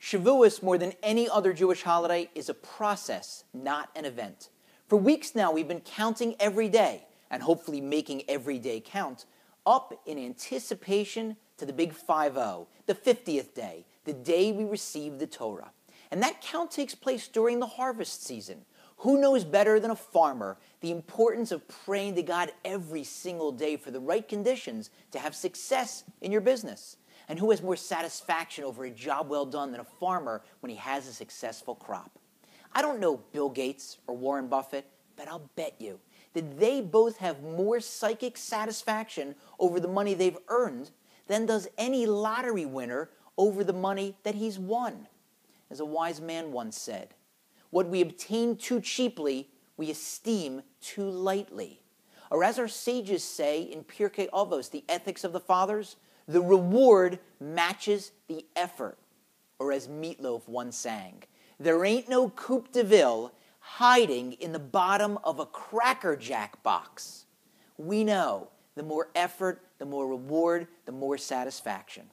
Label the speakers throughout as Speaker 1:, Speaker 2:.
Speaker 1: Shavuot, more than any other Jewish holiday, is a process, not an event. For weeks now, we've been counting every day, and hopefully making every day count, up in anticipation to the big 5-0, the 50th day, the day we receive the Torah. And that count takes place during the harvest season. Who knows better than a farmer the importance of praying to God every single day for the right conditions to have success in your business? And who has more satisfaction over a job well done than a farmer when he has a successful crop? I don't know Bill Gates or Warren Buffett, but I'll bet you that they both have more psychic satisfaction over the money they've earned than does any lottery winner over the money that he's won. As a wise man once said, what we obtain too cheaply, we esteem too lightly. Or as our sages say in Pirkei Avos, the ethics of the fathers, the reward matches the effort. Or as Meatloaf once sang, there ain't no Coupe de Ville hiding in the bottom of a Cracker Jack box. We know the more effort, the more reward, the more satisfaction.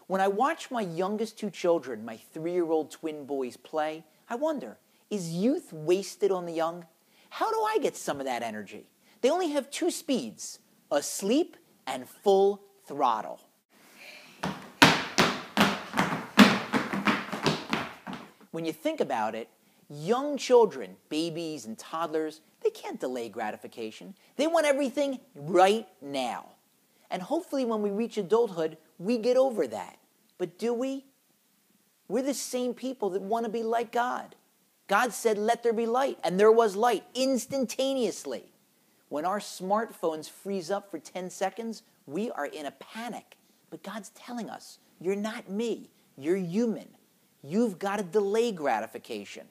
Speaker 1: When I watch my youngest two children, my 3-year-old twin boys, play, I wonder, is youth wasted on the young? How do I get some of that energy? They only have 2 speeds, asleep and full throttle. When you think about it, young children, babies and toddlers, they can't delay gratification. They want everything right now. And hopefully when we reach adulthood, we get over that. But do we? We're the same people that want to be like God. God said, let there be light, and there was light instantaneously. When our smartphones freeze up for 10 seconds, we are in a panic. But God's telling us, you're not me, you're human. You've got to delay gratification.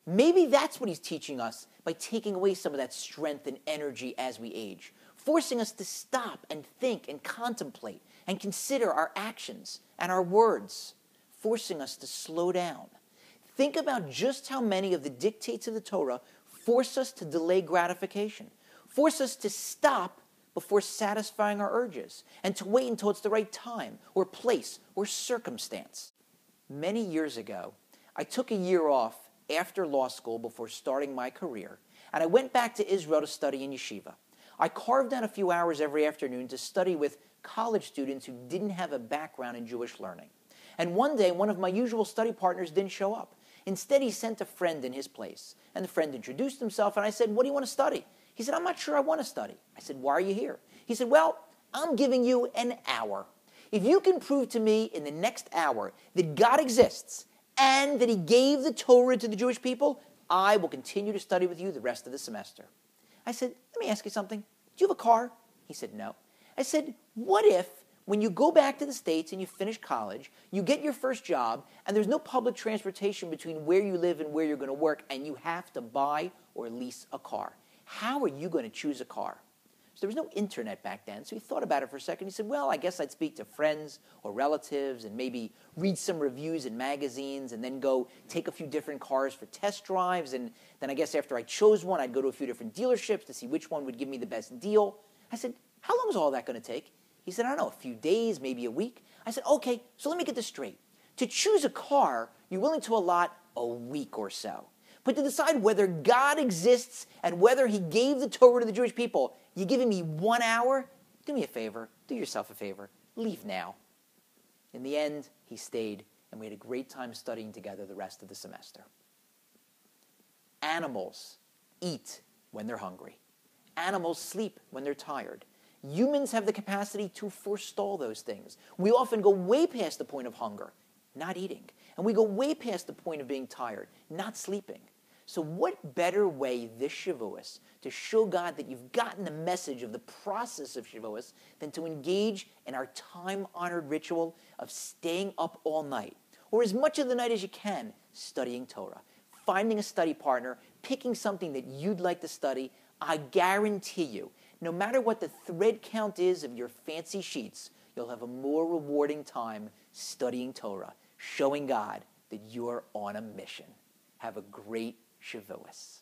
Speaker 1: Maybe that's what he's teaching us by taking away some of that strength and energy as we age, forcing us to stop and think and contemplate and consider our actions and our words, forcing us to slow down. Think about just how many of the dictates of the Torah force us to delay gratification, force us to stop before satisfying our urges, and to wait until it's the right time or place or circumstance. Many years ago, I took a year off after law school before starting my career, and I went back to Israel to study in yeshiva. I carved out a few hours every afternoon to study with college students who didn't have a background in Jewish learning. And one day, one of my usual study partners didn't show up. Instead, he sent a friend in his place. And the friend introduced himself, and I said, what do you want to study? He said, I'm not sure I want to study. I said, why are you here? He said, well, I'm giving you an hour. If you can prove to me in the next hour that God exists and that he gave the Torah to the Jewish people, I will continue to study with you the rest of the semester. I said, let me ask you something. Do you have a car? He said, no. I said, what if when you go back to the States and you finish college, you get your first job, and there's no public transportation between where you live and where you're going to work, and you have to buy or lease a car? How are you going to choose a car? So there was no internet back then, so he thought about it for a second. He said, well, I guess I'd speak to friends or relatives and maybe read some reviews in magazines and then go take a few different cars for test drives. And then I guess after I chose one, I'd go to a few different dealerships to see which one would give me the best deal. I said, how long is all that going to take? He said, I don't know, a few days, maybe a week. I said, okay, so let me get this straight. To choose a car, you're willing to allot a week or so. But to decide whether God exists and whether he gave the Torah to the Jewish people, you're giving me 1 hour? Do me a favor. Do yourself a favor. Leave now. In the end, he stayed, and we had a great time studying together the rest of the semester. Animals eat when they're hungry. Animals sleep when they're tired. Humans have the capacity to forestall those things. We often go way past the point of hunger, not eating. And we go way past the point of being tired, not sleeping. So what better way this Shavuot to show God that you've gotten the message of the process of Shavuot than to engage in our time-honored ritual of staying up all night, or as much of the night as you can, studying Torah, finding a study partner, picking something that you'd like to study. I guarantee you, no matter what the thread count is of your fancy sheets, you'll have a more rewarding time studying Torah, showing God that you're on a mission. Have a great Shavuos.